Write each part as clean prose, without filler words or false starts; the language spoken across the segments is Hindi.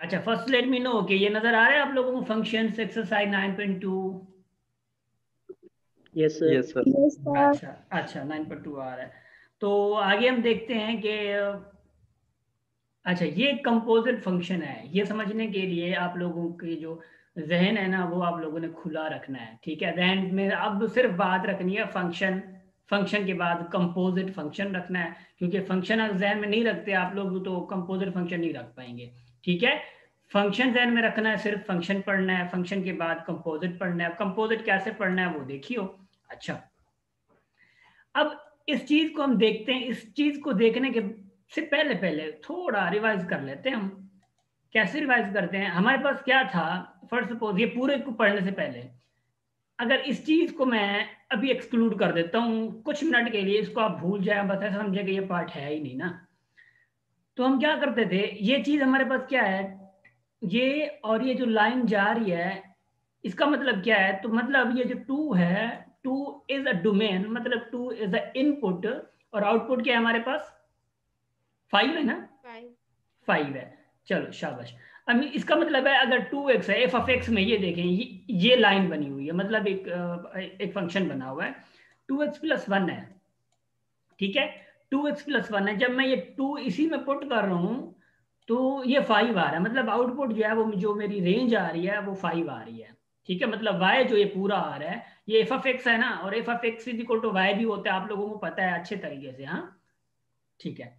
अच्छा, फर्स्ट लेट मी नो कि ये नजर आ रहा है आप लोगों को functions exercise 9.2। Yes sir. Yes sir. Yes sir. अच्छा अच्छा, 9.2 आ रहा है। तो आगे हम देखते हैं कि अच्छा, ये कंपोजिट फंक्शन है। ये समझने के लिए आप लोगों की जो जहन है ना, वो आप लोगों ने खुला रखना है। ठीक है, जहन में अब सिर्फ बात रखनी है फंक्शन, फंक्शन के बाद कंपोजिट फंक्शन रखना है, क्योंकि फंक्शन अगर जहन में नहीं रखते आप लोग तो कंपोजिट फंक्शन नहीं रख पाएंगे। ठीक है, फंक्शन जहन में रखना है, सिर्फ फंक्शन पढ़ना है, फंक्शन के बाद कंपोजिट पढ़ना है। कंपोजिट कैसे पढ़ना है वो देखियो। अच्छा, अब इस चीज को हम देखते हैं। इस चीज को देखने के से पहले पहले थोड़ा रिवाइज कर लेते हैं हम। कैसे रिवाइज करते हैं? हमारे पास क्या था, फर्स्ट सपोज ये पूरे को पढ़ने से पहले अगर इस चीज को मैं अभी एक्सक्लूड कर देता हूँ कुछ मिनट के लिए, इसको आप भूल जाए, बता समझे कि ये पार्ट है ही नहीं ना, तो हम क्या करते थे, ये चीज हमारे पास क्या है, ये और ये जो लाइन जा रही है इसका मतलब क्या है, तो मतलब ये जो टू है, टू इज अ डोमेन, मतलब टू इज अ इनपुट, और आउटपुट क्या है हमारे पास, 5 है ना, 5 है। चलो शाबाश। अब इसका मतलब है अगर 2x है, एफ ऑफ एक्स में ये देखें, ये लाइन बनी हुई है, मतलब एक फंक्शन बना हुआ है, 2x+1 है। ठीक है, 2x+1 है। जब मैं ये 2 इसी में पुट कर रहा हूं तो ये 5 आ रहा है, मतलब आउटपुट जो है वो जो मेरी रेंज आ रही है वो 5 आ रही है। ठीक है, मतलब y जो ये पूरा आ रहा है ये एफ ऑफ एक्स है ना, और F of x is equal to Y भी होता है, आप लोगों को पता है अच्छे तरीके से। हाँ ठीक है,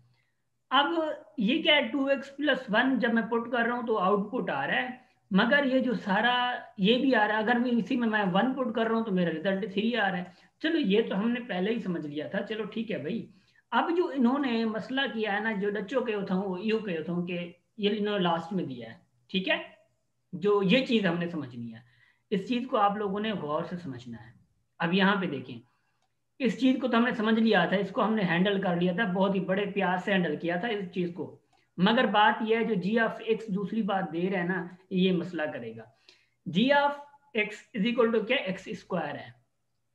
अब ये क्या है, 2x+1 जब मैं पुट कर रहा हूं तो आउटपुट आ रहा है, मगर ये जो सारा ये भी आ रहा है, अगर मैं इसी में मैं 1 पुट कर रहा हूं तो मेरा रिजल्ट 3 आ रहा है। चलो ये तो हमने पहले ही समझ लिया था, चलो ठीक है भाई। अब जो इन्होंने मसला किया है ना, जो बच्चों के होता हूँ यू के होता हूँ कि ये इन्होंने लास्ट में दिया है। ठीक है, जो ये चीज हमने समझनी है, इस चीज को आप लोगों ने गौर से समझना है। अब यहाँ पे देखें, इस चीज को तो हमने समझ लिया था, इसको हमने हैंडल कर लिया था, बहुत ही बड़े प्यार से हैंडल किया था इस चीज को। मगर बात यह है जो जी ऑफ एक्स दूसरी बात दे रहे हैं ना, ये मसला करेगा। G of x is equal to क्या, एक्स स्क्वायर है।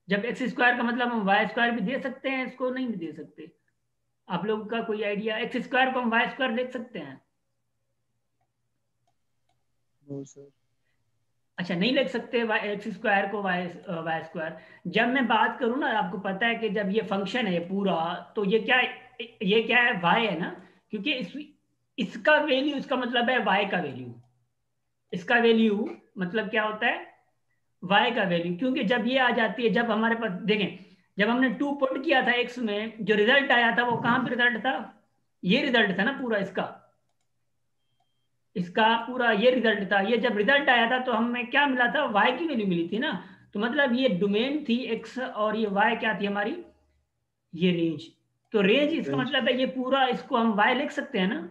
जब एक्स स्क्वायर का मतलब हम वाई स्क्वायर भी दे सकते हैं, इसको नहीं भी दे सकते। आप लोगों का कोई आइडिया, एक्स स्क्वायर को हम वाई स्क्वायर लिख सकते हैं? No sir. अच्छा, नहीं लिख सकते एक्स स्क्वायर को वाई वाई स्क्वायर। जब मैं बात करूं ना, आपको पता है कि जब ये फंक्शन है पूरा, तो ये क्या है, वाई है ना, क्योंकि इसका वैल्यू, इसका मतलब है वाई का वैल्यू, इसका वैल्यू मतलब क्या होता है, वाई का वैल्यू। क्योंकि जब ये आ जाती है, जब हमारे पास देखें, जब हमने 2 पुट किया था एक्स में, जो रिजल्ट आया था वो कहां पे रिजल्ट था, ये रिजल्ट था ना पूरा इसका, इसका पूरा ये रिजल्ट था। ये जब रिजल्ट आया था तो हमें क्या मिला था, y की वैल्यू मिली थी ना, तो मतलब ये डोमेन थी x, और ये y क्या थी हमारी, ये रेंज। तो रेंज इसका रेंज। मतलब है ये पूरा, इसको हम y लिख सकते हैं ना।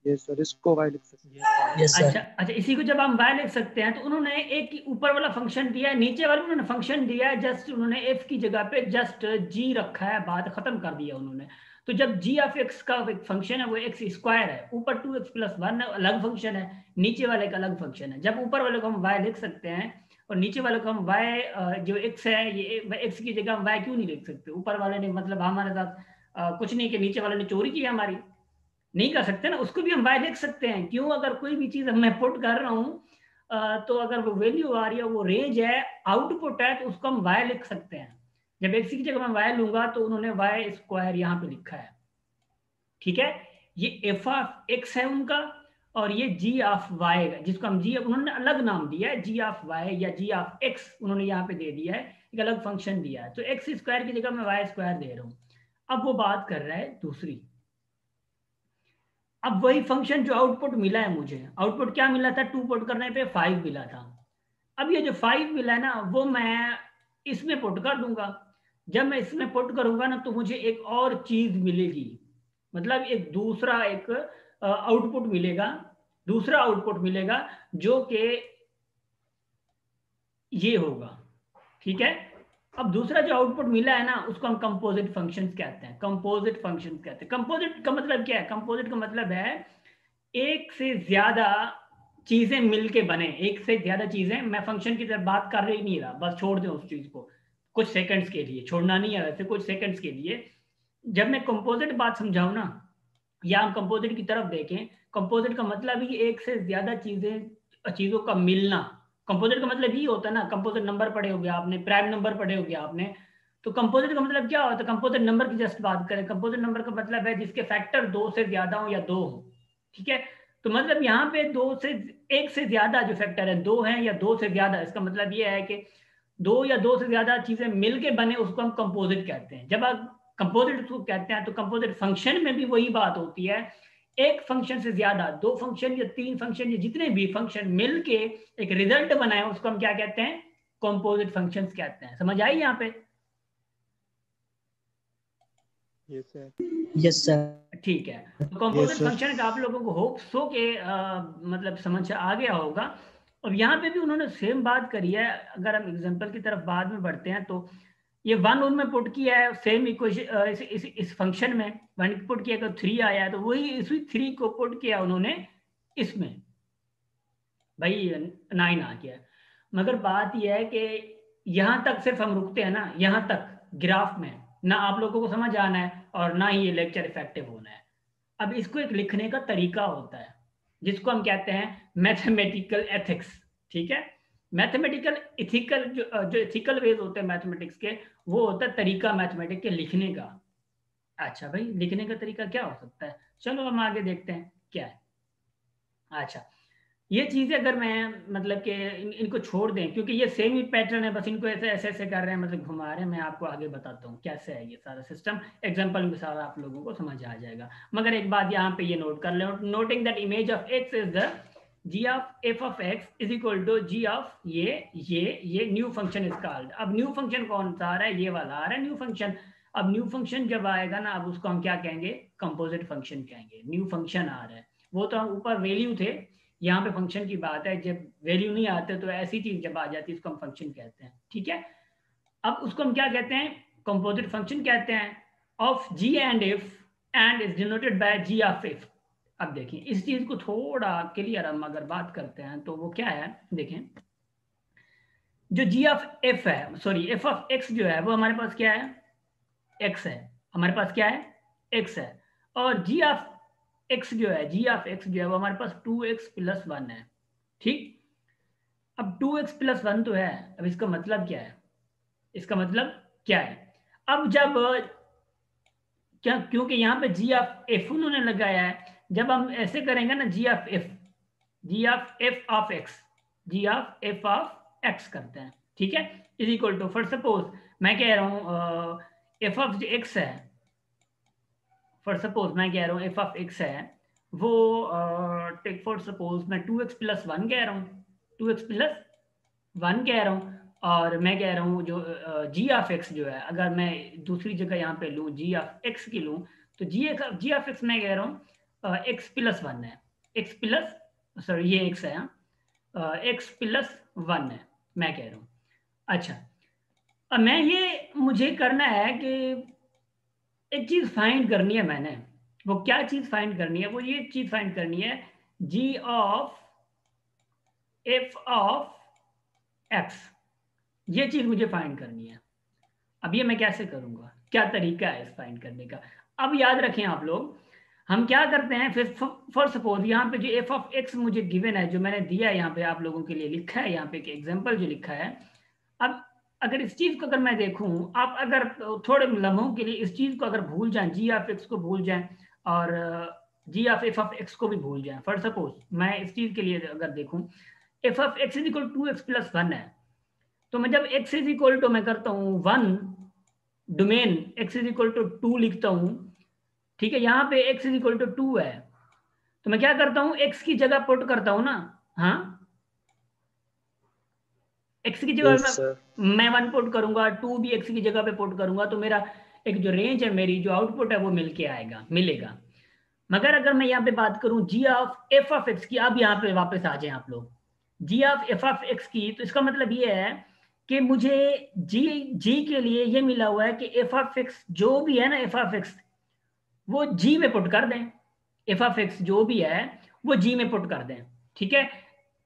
यस सर, इसको वाई लिख सकते हैं। यस अच्छा सर। अच्छा, इसी को जब हम y लिख सकते हैं, तो उन्होंने एक ऊपर वाला फंक्शन दिया है, नीचे वाले उन्होंने फंक्शन दिया है, जस्ट उन्होंने f की जगह पे जस्ट g रखा है, बात खत्म कर दिया उन्होंने। तो जब g ऑफ x का एक फंक्शन है वो एक्स स्क्वायर है, ऊपर 2x+1 अलग फंक्शन है, नीचे वाले का अलग फंक्शन है। जब ऊपर वाले को हम y लिख सकते हैं और नीचे वाले को हम y, जो x है, ये x की जगह हम y क्यों नहीं लिख सकते? ऊपर वाले ने मतलब हमारे साथ कुछ नहीं, कि नीचे वाले ने चोरी की हमारी, नहीं कर सकते ना, उसको भी हम वाई लिख सकते हैं। क्यों? अगर कोई भी चीज मैं पुट कर रहा हूं तो अगर वो वैल्यू आ रही है, वो रेंज है, आउटपुट है, तो उसको हम वाई लिख सकते हैं। जब एक्स की जगह मैं वाई लूंगा तो उन्होंने वाई स्क्वायर यहां पे लिखा है। ठीक है, ये एफ ऑफ एक्स है उनका, और ये जी ऑफ वाई है, जिसको हम जी, उन्होंने अलग नाम दिया है, जी ऑफ वाई या जी ऑफ एक्स उन्होंने यहाँ पे दे दिया है, एक अलग फंक्शन दिया है। तो एक्स स्क्वायर की जगह मैं वाई स्क्वायर दे रहा हूँ। अब वो बात कर रहा है दूसरी, अब वही फंक्शन जो आउटपुट मिला है मुझे, आउटपुट क्या मिला था, 2 पुट करने पे 5 मिला था। अब ये जो 5 मिला है ना, वो मैं इसमें पुट कर दूंगा। जब मैं इसमें पुट करूंगा ना तो मुझे एक और चीज मिलेगी, मतलब एक दूसरा एक आउटपुट मिलेगा, दूसरा आउटपुट मिलेगा जो कि ये होगा। ठीक है, अब दूसरा जो आउटपुट मिला है ना, उसको हम कंपोजिट फंक्शंस कहते हैं, कंपोजिट फंक्शंस कहते हैं। कंपोजिट का मतलब क्या है, कंपोजिट का मतलब है एक से ज्यादा चीजें मिलके बने, एक से ज्यादा चीजें, मैं फंक्शन की तरफ बात कर रही नहीं रहा, बस छोड़ दें उस चीज को कुछ सेकंड्स के लिए, छोड़ना नहीं है वैसे, कुछ सेकंड्स के लिए। जब मैं कंपोजिट बात समझाऊं ना, या हम कंपोजिट की तरफ देखें, कंपोजिट का मतलब ही एक से ज्यादा चीजों का मिलना। कंपोजिट का मतलब ही होता है ना, कंपोजिट नंबर पढ़े होगे आपने, प्राइम नंबर पढ़े होगे आपने। तो कंपोजिट का मतलब क्या होता है? कंपोजिट नंबर की जस्ट बात करें, कंपोजिट नंबर का मतलब है जिसके फैक्टर 2 से ज्यादा हो या 2 हो। ठीक है, तो मतलब यहाँ पे 2 से 1 से ज्यादा जो फैक्टर है 2 है या 2 से ज्यादा, इसका मतलब ये है कि 2 या 2 से ज्यादा चीजें मिलके बने, उसको हम कंपोजिट कहते हैं। जब आप कंपोजिट उसको कहते हैं तो कंपोजिट फंक्शन में भी वही बात होती है। एक फंक्शन से ज्यादा, 2 फंक्शन या 3 फंक्शन या जितने भी फंक्शन मिलके एक रिजल्ट बनाए, उसको हम क्या कहते हैं? कंपोजिट फंक्शंस कहते हैं। समझ आई यहाँ पे? Yes sir. Yes sir. ठीक है, तो यस कंपोजिट सर। फंक्शन का आप लोगों को होप सो के मतलब समझ आ गया होगा। और यहाँ पे भी उन्होंने सेम बात करी है। अगर हम एग्जांपल की तरफ बाद में बढ़ते हैं तो ये 1 उनमें पुट किया है सेम इक्वेशन, इस फंक्शन में 1 पुट किया तो 3 आया है, तो वही इसी 3 को पुट किया उन्होंने इसमें, भाई 9 आ गया। मगर बात यह है कि यहाँ तक सिर्फ हम रुकते हैं ना, यहाँ तक ग्राफ में, ना आप लोगों को समझ आना है और ना ही ये लेक्चर इफेक्टिव होना है। अब इसको एक लिखने का तरीका होता है जिसको हम कहते हैं मैथमेटिकल एथिक्स। ठीक है, मैथमेटिकल इथिकल, जो इथिकल वेज होते हैं मैथमेटिक्स के, वो होता है तरीका मैथमेटिक्स के लिखने का। अच्छा भाई, लिखने का तरीका क्या हो सकता है? चलो हम आगे देखते हैं क्या है। अच्छा, ये चीजें अगर मैं मतलब कि इनको छोड़ दें, क्योंकि ये सेम ही पैटर्न है, बस इनको ऐसे ऐसे ऐसे कर रहे हैं, मतलब घुमा रहे हैं। मैं आपको आगे बताता हूँ कैसे है ये सारा सिस्टम, एग्जांपल में सारा आप लोगों को समझ आ जाएगा। मगर एक बात यहाँ पे ये नोट कर ले, noting that image of x is the G of F of x is equal to ji of ये न्यू फंक्शन इज कॉल्ड। अब न्यू फंक्शन कौन सा आ रहा है? ये वाला आ रहा है न्यू फंक्शन। अब न्यू फंक्शन जब आएगा ना, अब उसको हम क्या कहेंगे? कंपोजिट फंक्शन कहेंगे। न्यू फंक्शन आ रहा है, वो तो हम ऊपर वैल्यू थे, यहाँ पे फंक्शन की बात है। जब वैल्यू नहीं आते तो ऐसी चीज जब आ जाती है उसको हम फंक्शन कहते हैं। ठीक है, अब उसको हम क्या कहते हैं? कंपोजिट फंक्शन कहते हैं of G and F, and is denoted by G of F. अब देखिए इस चीज को थोड़ा क्लियर हम अगर बात करते हैं तो वो क्या है, देखें। जो जी ऑफ एफ है, सॉरी एफ ऑफ एक्स जो है, वो हमारे पास क्या है? एक्स है। हमारे पास क्या है? एक्स है। और जी ऑफ एक्स जो है, जी ऑफ एक्स जो है वो हमारे पास 2x + 1 है। ठीक, अब 2x + 1 तो है। अब इसका मतलब क्या है? इसका मतलब क्या है? अब जब क्या, क्योंकि यहाँ पे जी ऑफ एफ उन्होंने लगाया है, जब हम ऐसे करेंगे ना, G of F, G of F of x, ji of F of X करते हैं। ठीक है, is equal to, for suppose मैं कह रहा हूँ एफ ऑफ जो एक्स है, फॉर सपोज मैं कह रहा हूँ एफ ऑफ एक्स है, वो टेक फॉर सपोज मैं 2x + 1 कह रहा हूँ, 2x + 1 कह रहा हूँ। और मैं कह रहा हूँ जो जी ऑफ एक्स जो है, अगर मैं दूसरी जगह यहाँ पे लूँ जी ऑफ एक्स की लूँ, तो जी ऑफ एक्स मैं कह रहा हूँ x + 1 है, x प्लस, सॉरी ये x है, x + 1 है मैं कह रहा हूँ। अच्छा, अब मैं ये मुझे करना है कि एक चीज फाइंड करनी है मैंने। वो क्या चीज फाइंड करनी है? वो ये चीज फाइंड करनी है, जी ऑफ एफ ऑफ एक्स, ये चीज मुझे फाइंड करनी है। अब ये मैं कैसे करूंगा? क्या तरीका है इस फाइंड करने का? अब याद रखें आप लोग, हम क्या करते हैं फिर, फॉर सपोज यहाँ पे जो एफ ऑफ एक्स मुझे गिवन है, जो मैंने दिया है यहाँ पे आप लोगों के लिए लिखा है, यहाँ पे एक एग्जाम्पल जो लिखा है। अब अगर इस चीज को अगर मैं देखूं, आप अगर थोड़े लम्हों के लिए इस चीज को अगर भूल जाएं, जी ऑफ एक्स को भूल जाएं और जी ऑफ एफ ऑफ एक्स को भी भूल जाएं। फॉर सपोज मैं इस चीज के लिए अगर देखूं, F of x is equal 2x + 1 है, तो मैं जब x इज इक्वल टू मैं करता हूँ 1, domain x is equal to 2 लिखता हूँ। ठीक है, यहाँ पे x इज इक्वल टू 2 है, तो मैं क्या करता हूँ? x की जगह पुट करता हूँ ना, हाँ, x की जगह यस सर। मैं 1 पुट करूंगा, 2 भी x की जगह पे पुट करूंगा, तो मेरा एक जो रेंज है, मेरी जो आउटपुट है वो मिलके आएगा, मिलेगा। मगर अगर मैं यहाँ पे बात करूं जी ऑफ एफ ऑफ एक्स की, अब यहाँ पे वापस आ जाए आप लोग, जी ऑफ एफ ऑफ एक्स की, तो इसका मतलब ये है कि मुझे जी के लिए ये मिला हुआ है कि एफ ऑफ एक्स जो भी है ना, एफ ऑफ एक्स वो जी में पुट कर दें, एफ ऑफ एक्स जो भी है वो जी में पुट कर दें। ठीक है,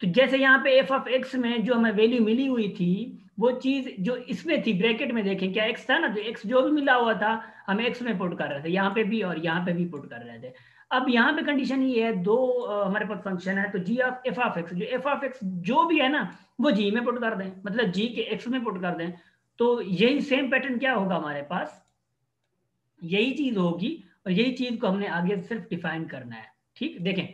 तो जैसे यहाँ पे एफ ऑफ एक्स में जो हमें वैल्यू मिली हुई थी, वो चीज जो इसमें थी ब्रैकेट में, देखें क्या एक्स था ना, तो एक्स जो भी मिला हुआ था हम एक्स में पुट कर रहे थे, यहाँ पे भी और यहाँ पे भी पुट कर रहे थे। अब यहाँ पे कंडीशन ये है, दो हमारे पास फंक्शन है, तो जी ऑफ एफ ऑफ एक्स, जो एफ ऑफ एक्स जो भी है ना वो जी में पुट कर दें, मतलब जी के एक्स में पुट कर दें, तो यही सेम पैटर्न क्या होगा हमारे पास, यही चीज होगी, और यही चीज को हमने आगे सिर्फ डिफाइन करना है। ठीक, देखें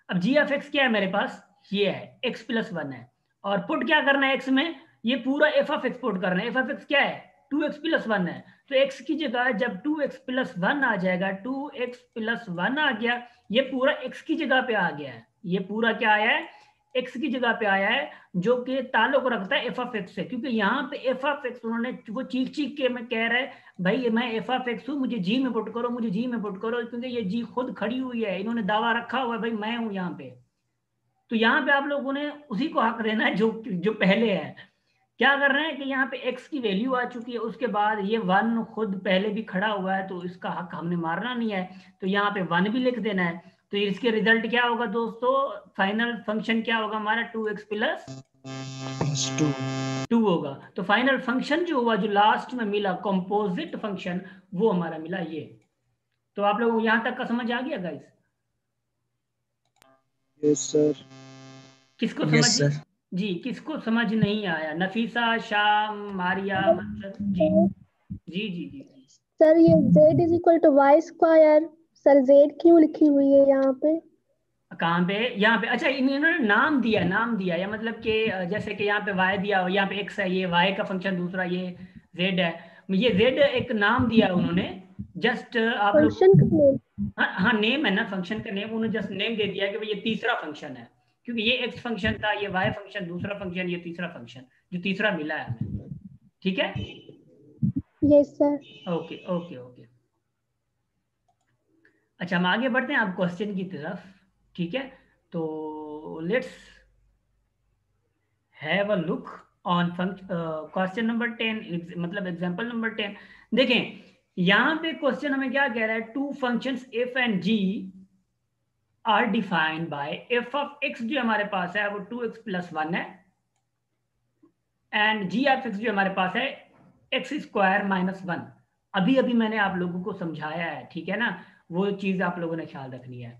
अब जी ऑफ एक्स क्या है मेरे पास, ये है एक्स प्लस वन है, और पुट क्या करना है एक्स में, ये पूरा एफ ऑफ एक्स पुट करना है। एफ ऑफ एक्स क्या है, 2x प्लस वन है, तो x की जगह जब 2x प्लस वन आ जाएगा, 2x प्लस वन आ गया, ये पूरा x की जगह पे आ गया है, ये पूरा क्या आया है, x की जगह पे आया है, जो कि ताल्लुक रखता है एफ ऑफ एक्स से, क्योंकि यहाँ पे एफ ऑफ एक्स उन्होंने वो चीख चीख के मैं कह रहा है भाई मैं एफ ऑफ एक्स हूँ, मुझे जी में पुट करो, मुझे जी में पुट करो, क्योंकि ये जी खुद खड़ी हुई है, इन्होंने दावा रखा हुआ है भाई मैं हूँ यहाँ पे। तो यहाँ पे आप लोगों ने उसी को हक देना है जो जो पहले है। क्या कर रहे हैं कि यहाँ पे x की वैल्यू आ चुकी है, उसके बाद ये वन खुद पहले भी खड़ा हुआ है, तो इसका हक हमने मारना नहीं है, तो यहाँ पे वन भी लिख देना है। तो इसके रिजल्ट क्या होगा दोस्तों, फाइनल फंक्शन क्या होगा हमारा, 2x प्लस टू होगा। तो फाइनल फंक्शन जो हुआ, जो लास्ट में मिला कंपोजिट फंक्शन, वो हमारा मिला ये। तो आप लोगों को यहाँ तक का समझ आ गया गाइस? Yes sir. किसको समझ जी, किसको समझ नहीं आया, नफीसा, शाम, मारिया, मंसर जी जी जी जी जी। सर ये z is equal to Y square, sir z क्यों लिखी हुई है यहाँ पे? कहाँ पे, यहाँ पे, अच्छा इन्होंने नाम दिया, नाम दिया, या मतलब कि जैसे कि यहाँ पे y दिया हो, यहाँ पे x है, ये y का फंक्शन दूसरा, ये z है, ये z एक नाम दिया उन्होंने, जस्ट आप लोग, फंक्शन का नेम? हाँ हाँ नेम है ना, फंक्शन का नेम, उन्होंने जस्ट नेम दे दिया कि भाई ये तीसरा फंक्शन है, क्योंकि ये x फंक्शन था, ये y फंक्शन दूसरा फंक्शन, ये तीसरा फंक्शन जो तीसरा मिला है हमें। ठीक है, yes sir. Okay okay okay. अच्छा हम आगे बढ़ते हैं आप क्वेश्चन की तरफ। ठीक है, तो let's have a look on question number 10, मतलब एग्जांपल नंबर 10। देखें यहां पे क्वेश्चन हमें क्या कह रहा है, two functions f and g are defined by f of x, जो हमारे पास है वो 2x प्लस वन है, एंड g ऑफ x जो हमारे पास है x स्क्वायर माइनस वन। अभी अभी मैंने आप लोगों को समझाया है, ठीक है ना, वो चीज आप लोगों ने ख्याल रखनी है।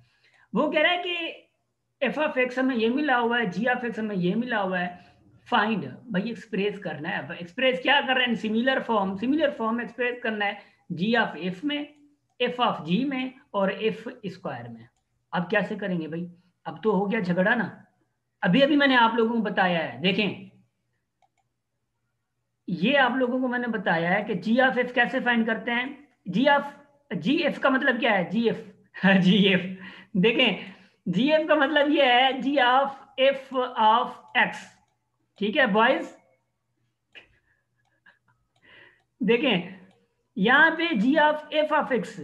वो कह रहा है कि एफ ऑफ एक्स हमें ये मिला हुआ है, जी ऑफ एक्स हमें ये मिला हुआ है, फाइंड भाई एक्सप्रेस करना है। एक्सप्रेस क्या कर रहे हैं, सिमिलर फॉर्म एक्सप्रेस करना है, जी ऑफ एफ में, एफ ऑफ जी में, और एफ स्क्वायर में। अब कैसे करेंगे भाई, अब तो हो गया झगड़ा ना। अभी अभी मैंने आप लोगों को बताया है, देखें ये आप लोगों को मैंने बताया है कि जी ऑफ एफ कैसे फाइंड करते हैं। जी एफ का मतलब क्या है, जी एफ जी एफ, देखें जी एफ का मतलब ये है जी ऑफ एफ ऑफ एक्स। ठीक है बॉयज, देखें यहां पे जी ऑफ एफ ऑफ एक्स,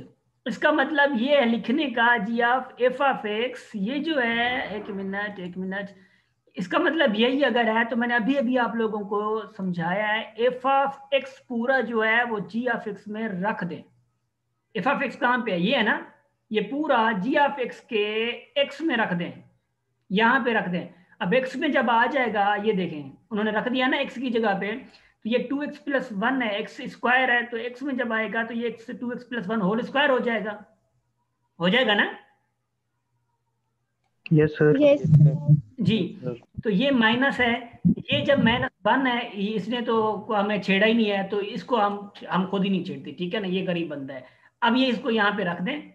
इसका मतलब ये है लिखने का, जी ऑफ एफ ऑफ एक्स, ये जो है, एक मिनट, इसका मतलब यही अगर है तो मैंने अभी अभी आप लोगों को समझाया है, एफ ऑफ एक्स पूरा जो है वो जी ऑफ एक्स में रख दें। एफ ऑफ एक्स कहां पे है, ये है ना, ये पूरा जी ऑफ एक्स के एक्स में रख दें, यहां पे रख दें। अब एक्स में जब आ जाएगा, ये देखें उन्होंने रख दिया ना एक्स की जगह पे, तो ये 2x प्लस वन है, एक्स स्क्वायर है, तो एक्स में जब आएगा तो ये X 2x plus one whole square हो जाएगा ना। Yes sir. यस जी, तो ये माइनस है, ये जब माइनस वन है, इसने तो हमें छेड़ा ही नहीं है, तो इसको हम खुद ही नहीं छेड़ते, ठीक है ना, ये गरीब बंदा है। अब ये इसको यहाँ पे रख दें,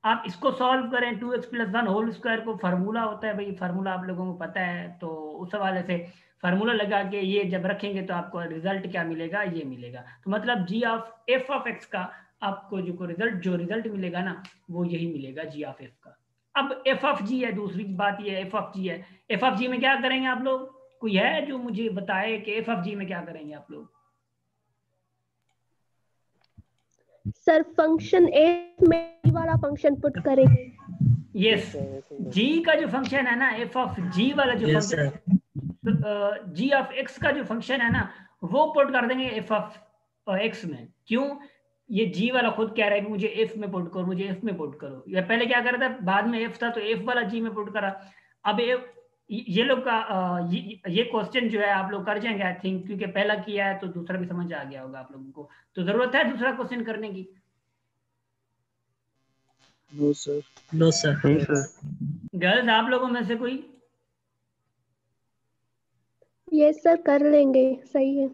आप इसको सॉल्व करें, 2x plus one whole square को फार्मूला होता है भाई, फार्मूला आप लोगों को पता है, तो उस हवाले से फार्मूला लगा के ये जब रखेंगे तो आपको रिजल्ट क्या मिलेगा, ये मिलेगा। तो मतलब जी ऑफ एफ ऑफ एक्स का आपको जो रिजल्ट मिलेगा ना, वो यही मिलेगा जी ऑफ एफ का। अब एफ ऑफ जी है, दूसरी बात ये एफ ऑफ जी है, एफ ऑफ जी में क्या करेंगे आप लोग, कोई है जो मुझे बताए कि एफ ऑफ जी में क्या करेंगे आप लोग? सर फंक्शन एफ में वाला फंक्शन पुट करेंगे। यस, जी का जो फंक्शन है ना, एफ ऑफ जी वाला जो फंक्शन, जी ऑफ एक्स का जो फंक्शन है ना, वो पुट कर देंगे एफ ऑफ एक्स में। क्यों, ये जी वाला खुद कह रहा है कि मुझे एफ में पुट करो, मुझे एफ में पुट करो। ये पहले क्या कर रहा था, बाद में एफ था तो एफ वाला जी में पुट करा। अब ये लोग का ये क्वेश्चन जो है आप लोग कर जाएंगे आई थिंक, क्योंकि पहला किया है तो दूसरा भी समझ आ गया होगा आप लोगों को, तो जरूरत है दूसरा क्वेश्चन करने की। No sir. No sir. नहीं सर। गर्ल्स आप लोगों में से कोई? यस सर, कर लेंगे, सही है।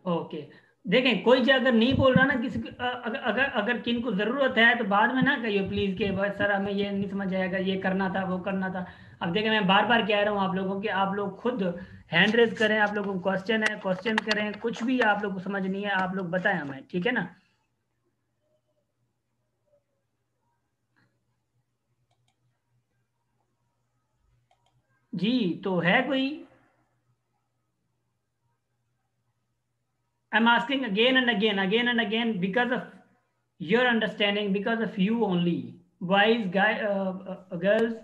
ओके, देखें कोई जो अगर नहीं बोल रहा ना किसी अगर अगर अगर किन को जरूरत है तो बाद में ना कहिए प्लीज के बस सर हमें ये नहीं समझ आएगा, ये करना था वो करना था। अब देखें मैं बार बार कह रहा हूँ आप लोगों कि आप लोग खुद हैंड रेज करें, आप लोगों को क्वेश्चन है क्वेश्चन करें, कुछ भी आप लोग को समझ नहीं है आप लोग बताएं हमें, ठीक है ना। जी तो है कोई? I'm asking again and again because of your understanding, because of you only. Boys, girls.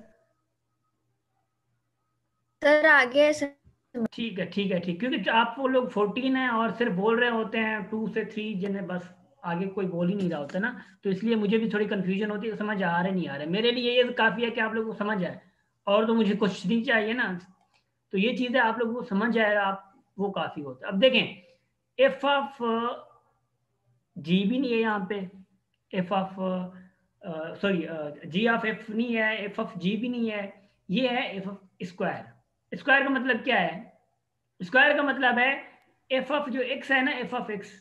Sir आगे है सर। ठीक है ठीक है ठीक, क्योंकि आप वो लोग 14 हैं और सिर्फ बोल रहे होते हैं 2 से 3 जिन्हें बस आगे कोई बोल ही नहीं रहा होता ना, तो इसलिए मुझे भी थोड़ी कंफ्यूजन होती है, समझ आ रहे नहीं आ रहे। मेरे लिए ये काफ़ी है कि आप लोगों को समझ आए, और तो मुझे कुछ नहीं चाहिए ना। तो ये चीज़ें आप लोगों को समझ आए आप वो काफ़ी होता है। अब देखें एफ ऑफ जी भी नहीं है यहाँ पे, F of sorry G of F नहीं है, एफ ऑफ जी भी नहीं है, ये है एफ ऑफ स्क्वायर। स्क्वायर का मतलब क्या है? स्क्वायर का मतलब है एफ ऑफ जो एक्स है ना, एफ ऑफ एक्स,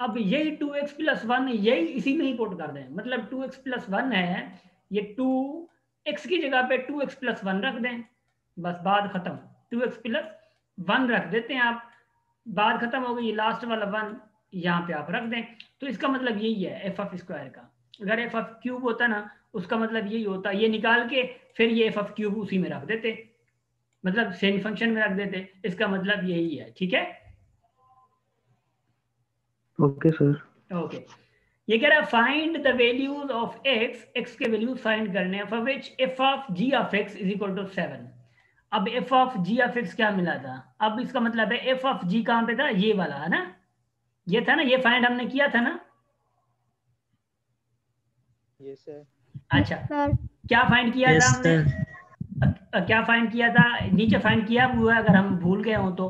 अब यही 2x प्लस 1 यही इसी में ही पुट कर दें, मतलब 2x प्लस 1 है, ये 2x की जगह पे 2x प्लस 1 रख दें, बस बात खत्म। 2x प्लस 1 रख देते हैं आप, बात खत्म हो गई। ये लास्ट वाला 1 यहाँ पे आप रख दें, तो इसका मतलब यही है एफ ऑफ स्क्वायर का। अगर एफ ऑफ क्यूब होता ना उसका मतलब यही होता, ये निकाल के फिर ये एफ ऑफ क्यूब उसी में रख देते, मतलब सेम फंक्शन में रख देते, इसका मतलब यही है, ठीक है। Okay sir. ओके, ये कह रहा है find the values of x, x के वैल्यूज फाइंड करने हैं, for which f of g of x is equal to 7। अब f of g of x क्या मिला था? अब इसका मतलब है एफ ऑफ जी कहां पे था? ये वाला है ना, ये था ना, ये फाइंड हमने किया था ना। Yes sir. अच्छा, सर क्या फाइंड किया था हमने? क्या फाइंड किया था? नीचे फाइंड किया हुआ है, अगर हम भूल गए हो तो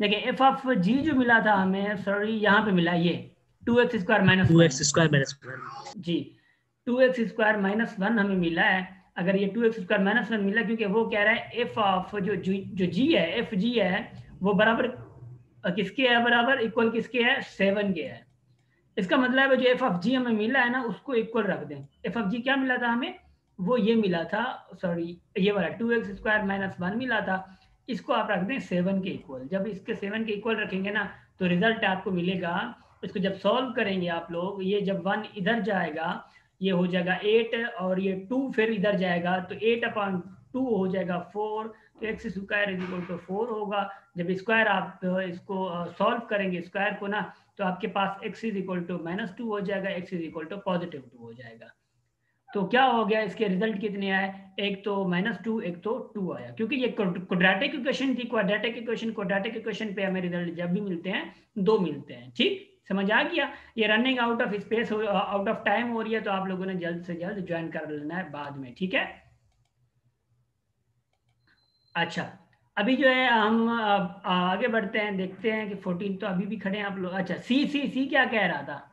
देखिए एफ ऑफ जी जो मिला था हमें, सॉरी यहाँ पे मिला ये 2x स्क्वायर माइनस 2x² जी 2x स्क्वायर माइनस 1 हमें मिला है। अगर ये 2x स्क्वायर माइनस 1 मिला, क्योंकि वो कह रहा है एफ ऑफ जो जी है, एफ जी है, वो बराबर किसके है? बराबर इक्वल किसके है? 7 के है। इसका मतलब है जो एफ ऑफ जी हमें मिला है ना उसको इक्वल रख दें। एफ ऑफ जी क्या मिला था हमें? वो ये मिला था, सॉरी ये वाला 2x स्क्वायर माइनस 1 मिला था, इसको आप रख दें 7 के इक्वल। जब इसके 7 के इक्वल रखेंगे ना तो रिजल्ट आपको मिलेगा, इसको जब सॉल्व करेंगे आप लोग, ये जब 1 इधर जाएगा ये हो जाएगा 8, और ये 2 फिर इधर जाएगा तो 8/2 हो जाएगा 4, तो x square is equal to 4 होगा। जब स्क्वायर आप इसको सॉल्व करेंगे स्क्वायर को ना, तो आपके पास x इज इक्वल टू -2 हो जाएगा, x इज इक्वल टू +2 हो जाएगा। तो क्या हो गया, इसके रिजल्ट कितने आए? एक तो -2, एक तो 2 आया, क्योंकि ये क्वाड्रेटिक इक्वेशन थी। क्वाड्रेटिक इक्वेशन पे हमें रिजल्ट जब भी मिलते हैं 2 मिलते हैं। ठीक, समझ आ गया? ये running out of space out of time हो रही है, तो आप लोगों ने जल्द से जल्द ज्वाइन कर लेना है बाद में, ठीक है। अच्छा, अभी जो है हम आगे बढ़ते हैं, देखते हैं कि 14 तो अभी भी खड़े हैं आप लोग। अच्छा, सी क्या कह रहा था?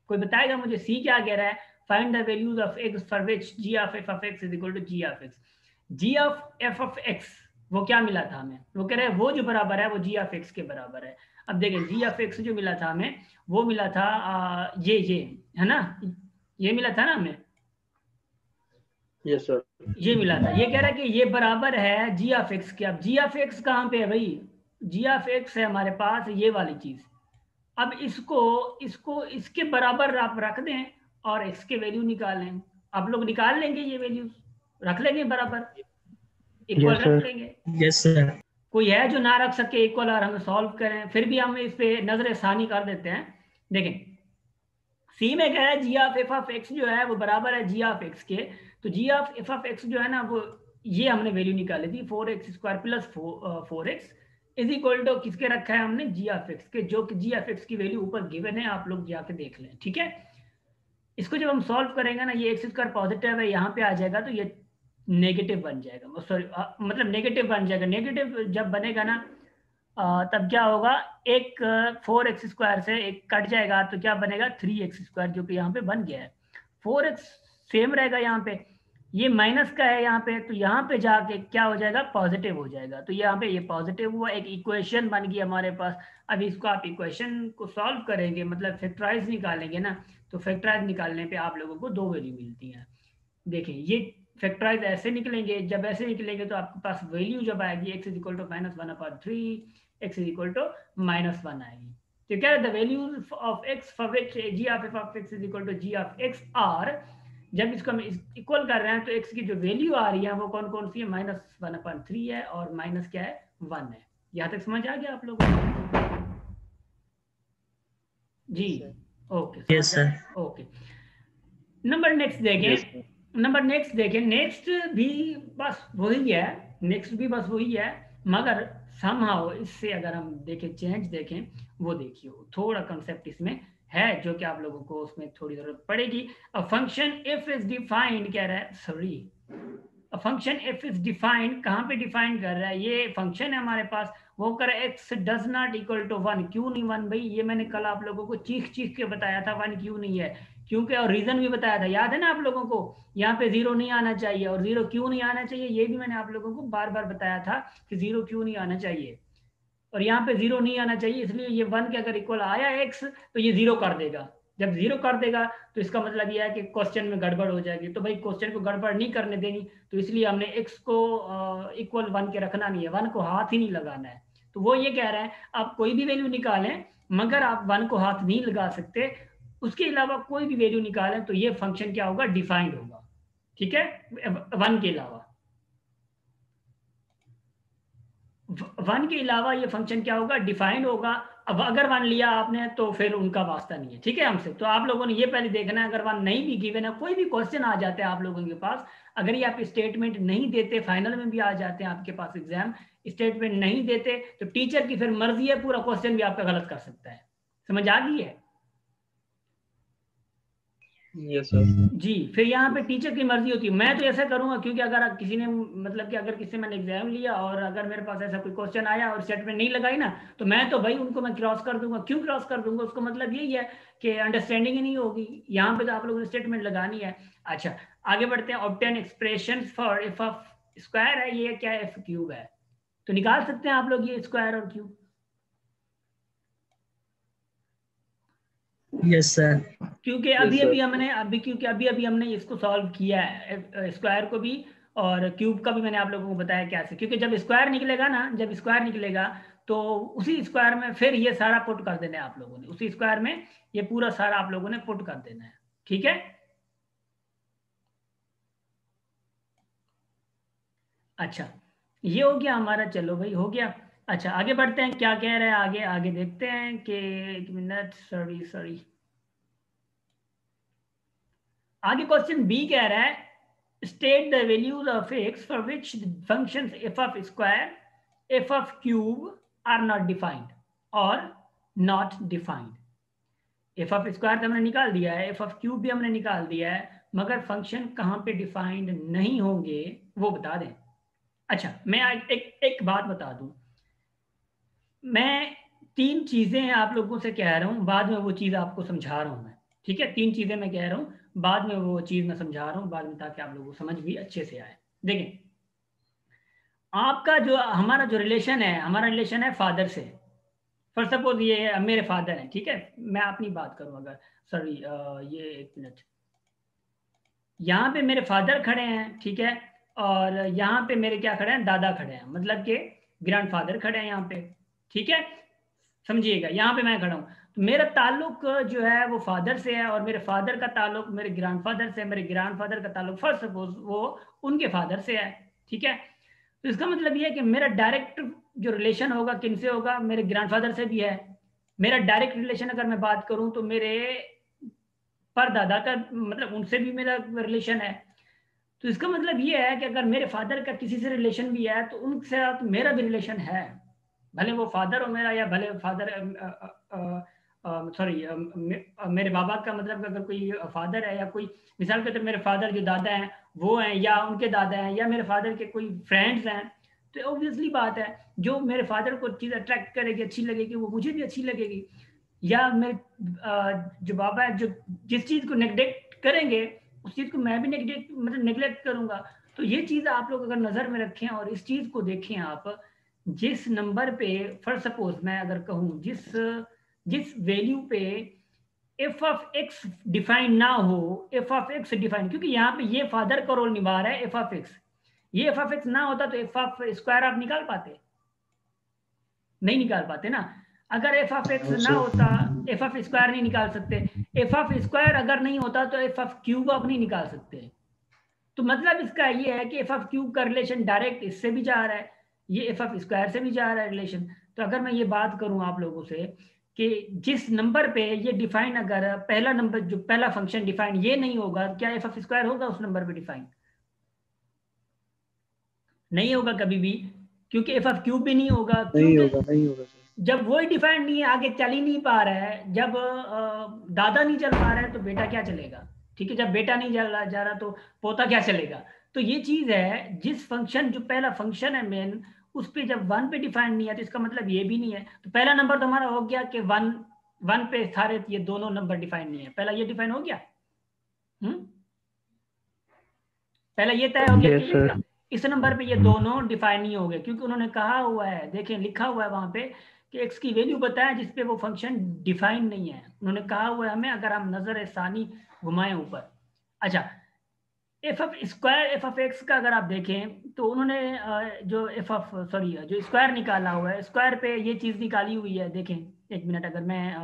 कोई बताएगा मुझे सी क्या कह रहा है? Find the values of x for which g of F of x is equal to ji of x. Ji of F of x वो क्या मिला था हमें? वो कह रहे हैं वो जो बराबर है वो जी ऑफ एक्स के बराबर है। अब देखें जी ऑफ एक्स जो मिला था हमें, वो मिला था ये है ना, ये मिला था ना हमें, यस सर। ये मिला था। ये कह रहा है कि ये बराबर है जी ऑफ एक्स के। अब जी ऑफ एक्स कहाँ पे है भाई? जी ऑफ एक्स है हमारे पास ये वाली चीज। अब इसको इसको इसके बराबर आप रख दें और एक्स के वैल्यू निकाल लें। आप लोग निकाल लेंगे, ये वैल्यूज रख लेंगे बराबर, इक्वल Yes, रख sir. लेंगे। Yes sir. कोई है जो ना रख सके इक्वल और हम सॉल्व करें? फिर भी हम इस पे नजर सानी कर देते हैं। देखें सी में क्या है, जी ऑफ एफ ऑफ एक्स जो है वो बराबर है जी ऑफ एक्स के। तो जी ऑफ एफ ऑफ एक्स जो है ना, वो ये हमने वैल्यू निकाली थी 4x square plus 4x is equal to किसके रखा है हमने? जी ऑफ एक्स के, जो कि जी ऑफ एक्स की वैल्यू ऊपर गिवन है, आप लोग जाके देख लें, ठीक है। इसको जब हम सॉल्व करेंगे ना, ये एक्स स्क्वायर पॉजिटिव है यहाँ पे आ जाएगा, तो ये नेगेटिव बन जाएगा, सॉरी मतलब नेगेटिव बन जाएगा। नेगेटिव जब बनेगा ना तब क्या होगा, एक 4x स्क्वायर से एक कट जाएगा तो क्या बनेगा 3x स्क्वायर, जो कि यहाँ पे बन गया है। 4x सेम रहेगा यहाँ पे, ये माइनस का है यहाँ पे, तो यहाँ पे जाके क्या हो जाएगा, पॉजिटिव हो जाएगा। तो यहाँ पे ये पॉजिटिव हुआ, एक इक्वेशन बन गई हमारे पास। अब इसको आप इक्वेशन को सॉल्व करेंगे, मतलब फैक्टराइज निकालेंगे ना, तो फैक्टराइज निकालने पे आप लोगों को 2 वैल्यू मिलती हैं। देखिए ये फैक्टराइज ऐसे निकलेंगे, जब ऐसे निकलेंगे तो आपके पास वैल्यू जब आएगी x is equal to -1/3, x is equal to -1 आएगी। तो क्या है, the value of x for which g of f is equal to g of x or, जब इसको हम इक्वल कर रहे हैं तो x की जो वैल्यू आ रही है वो कौन कौन सी है, -1/3 है और माइनस क्या है, 1 है। यहाँ तक समझ आ गया आप लोगों को? जी okay yes sir. Okay, number next देखें। नंबर नेक्स्ट देखें, नेक्स्ट भी बस वही है, नेक्स्ट भी बस वही है, मगर समहाउ इससे अगर हम देखें, चेंज देखें, वो देखिए थोड़ा कंसेप्ट इसमें है जो कि आप लोगों को उसमें थोड़ी जरूरत पड़ेगी। A function if is defined, कह रहा है sorry, a function if is defined, कहाँ पे डिफाइन कर रहा है, ये फंक्शन है हमारे पास, वो कर x does not equal to 1। क्यों नहीं 1 भाई, ये मैंने कल आप लोगों को चीख चीख के बताया था 1 क्यों नहीं है, क्योंकि और रीजन भी बताया था, याद है ना आप लोगों को, यहाँ पे 0 नहीं आना चाहिए, और 0 क्यों नहीं आना चाहिए ये भी मैंने आप लोगों को बार बार बताया था कि 0 क्यों नहीं आना चाहिए, और यहाँ पे 0 नहीं आना चाहिए, इसलिए ये 1 के अगर इक्वल आया x तो ये 0 कर देगा। जब 0 कर देगा तो इसका मतलब यह है कि क्वेश्चन में गड़बड़ हो जाएगी, तो भाई क्वेश्चन को गड़बड़ नहीं करने देनी, तो इसलिए हमने x को इक्वल 1 के रखना नहीं है, 1 को हाथ ही नहीं लगाना है। तो वो ये कह रहे हैं आप कोई भी वैल्यू निकालें, मगर आप 1 को हाथ नहीं लगा सकते, उसके अलावा कोई भी वैल्यू निकालें तो ये फंक्शन क्या होगा, डिफाइंड होगा। ठीक है, 1 के अलावा, 1 के अलावा ये फंक्शन क्या होगा, डिफाइंड होगा। अब अगर 1 लिया आपने तो फिर उनका वास्ता नहीं है, ठीक है हमसे। तो आप लोगों ने ये पहले देखना है, अगर 1 नहीं भी गिवन है, कोई भी क्वेश्चन आ जाते हैं आप लोगों के पास, अगर ये आप स्टेटमेंट नहीं देते, फाइनल में भी आ जाते हैं आपके पास एग्जाम, स्टेटमेंट नहीं देते तो टीचर की फिर मर्जी है, पूरा क्वेश्चन भी आपका गलत कर सकता है। समझ आ गई है? Yes sir. जी, फिर यहाँ पे टीचर की मर्जी होती है। मैं तो ऐसा करूंगा, क्योंकि अगर किसी ने मतलब कि अगर किसी मैंने एग्जाम लिया और अगर मेरे पास ऐसा कोई क्वेश्चन आया और स्टेटमेंट नहीं लगाई ना, तो मैं तो भाई उनको मैं क्रॉस कर दूंगा। क्यों क्रॉस कर दूंगा, उसको मतलब यही है कि अंडरस्टैंडिंग ही नहीं होगी। यहाँ पे तो आप लोगों ने स्टेटमेंट लगानी है। अच्छा आगे बढ़ते हैं। Obtain expression for F of square है, ये क्या है, एफ क्यूब है, तो निकाल सकते हैं आप लोग ये स्क्वायर और क्यूब। Yes sir. क्योंकि अभी अभी हमने इसको सॉल्व किया है, स्क्वायर को भी और क्यूब का भी मैंने आप लोगों को बताया क्या से। क्योंकि जब स्क्वायर निकलेगा ना, जब स्क्वायर निकलेगा तो उसी स्क्वायर में फिर ये सारा पुट कर देना है आप लोगों ने, उसी स्क्वायर में ये पूरा सारा आप लोगों ने पुट कर देना है। ठीक है, अच्छा ये हो गया हमारा, चलो भाई हो गया। अच्छा आगे बढ़ते हैं, क्या कह रहे हैं आगे, आगे देखते हैं कि एक मिनट, सॉरी आगे क्वेश्चन बी कह रहा है, state the values of x for which functions F of square, F of cube are not defined और not defined. F of square तो हमने निकाल दिया है, एफ ऑफ क्यूब भी हमने निकाल दिया है, मगर फंक्शन कहाँ पे डिफाइंड नहीं होंगे वो बता दें। अच्छा मैं एक बात बता दूं, मैं 3 चीजें आप लोगों से कह रहा हूं, बाद में वो चीज आपको समझा रहा हूं मैं। ठीक है, 3 चीजें मैं कह रहा हूं, बाद में वो चीज मैं समझा रहा हूं बाद में, ताकि आप लोगों को समझ भी अच्छे से आए। देखें आपका जो हमारा जो रिलेशन है, हमारा रिलेशन है फादर से। फॉर सपोज ये मेरे फादर हैं, ठीक है, मैं अपनी बात करूं अगर, सॉरी ये एक मिनट, यहाँ पे मेरे फादर खड़े हैं, ठीक है, और यहाँ पे मेरे क्या खड़े हैं, दादा खड़े हैं, मतलब कि ग्रैंडफादर खड़े हैं यहाँ पे। ठीक है, समझिएगा, यहाँ पे मैं खड़ा हूँ, तो मेरा ताल्लुक जो है वो फादर से है, और मेरे फादर का ताल्लुक मेरे ग्रैंडफादर से है, मेरे ग्रैंडफादर का ताल्लुक फॉर सपोज वो उनके फादर से है। ठीक है, तो इसका मतलब ये है कि मेरा डायरेक्ट जो रिलेशन होगा किनसे होगा, मेरे ग्रैंडफादर से भी है। मेरा डायरेक्ट रिलेशन अगर मैं बात करूं तो मेरे परदादा का, मतलब उनसे भी मेरा रिलेशन है। तो इसका मतलब ये है कि अगर मेरे फादर का किसी से रिलेशन भी है तो उनके साथ मेरा भी रिलेशन है, भले वो फादर हो मेरा, या भले फादर सॉरी मेरे बाबा का, मतलब अगर कोई फादर है, या कोई मिसाल के तौर मेरे फादर जो दादा हैं वो हैं, या उनके दादा हैं, या मेरे फादर के कोई फ्रेंड्स हैं, तो ऑब्वियसली बात है जो मेरे फादर को चीज़ अट्रैक्ट करेगी, अच्छी लगेगी, वो मुझे भी अच्छी लगेगी। या मेरे जो बाबा है जो जिस चीज़ को नेग्लेक्ट करेंगे उस चीज को मैं भी नेग्लेक्ट करूंगा। तो ये चीज आप लोग अगर नजर में रखें और इस चीज को देखें आप, जिस नंबर पे फॉर सपोज मैं अगर कहूं जिस वैल्यू पे एफ ऑफ एक्स डिफाइन ना हो, एफ ऑफ एक्स डिफाइन, क्योंकि यहाँ पे ये फादर का रोल निभा रहा है एफ ऑफ एक्स, ये एफ ऑफ एक्स ना होता तो एफ ऑफ स्क्वायर आप निकाल पाते? नहीं निकाल पाते ना। अगर एफ ऑफ एक्स ना होता, एफ ऑफ स्क्वायर नहीं निकाल सकते। एफ ऑफ स्क्वायर अगर नहीं होता तो एफ ऑफ क्यूब आप नहीं निकाल सकते। तो मतलब इसका ये है कि एफ ऑफ क्यूब का रिलेशन डायरेक्ट इससे भी जा रहा है, ये एफ ऑफ स्क्वायर से भी जा रहा है रिलेशन। तो अगर मैं ये बात करूं आप लोगों से कि जिस नंबर पे ये डिफाइन, अगर पहला नंबर जो पहला फंक्शन डिफाइन ये नहीं होगा, क्या एफ ऑफ स्क्वायर होगा उस नंबर पे डिफाइन? नहीं होगा कभी भी, क्योंकि एफ ऑफ क्यूब भी नहीं होगा। नहीं होगा सर। जब वही डिफाइंड नहीं है, आगे चल ही नहीं पा रहा है, जब दादा नहीं चल पा रहा है तो बेटा क्या चलेगा? ठीक है, जब बेटा नहीं जा रहा तो पोता क्या चलेगा? तो ये चीज है, जिस फंक्शन जो पहला फंक्शन है मेन, उस पे जब वन पे डिफाइंड नहीं है तो इसका मतलब ये भी नहीं है। तो पहला नंबर तो हमारा हो गया कि वन पे सारे ये दोनों नंबर डिफाइंड नहीं है, पहला ये डिफाइन हो गया। पहला ये तय हो गया कि इस नंबर पे ये दोनों डिफाइन नहीं हो गए, क्योंकि उन्होंने कहा हुआ है, देखें लिखा हुआ है वहां पे कि एक्स की वैल्यू बताएं जिसपे वो फंक्शन डिफाइन नहीं है। उन्होंने कहा हुआ है हमें, अगर हम नजर सानी घुमाएं ऊपर। अच्छा, F of square F of x का अगर आप देखें तो उन्होंने जो जो स्क्वायर निकाला हुआ है, स्क्वायर पे ये चीज निकाली हुई है। देखें एक मिनट, अगर मैं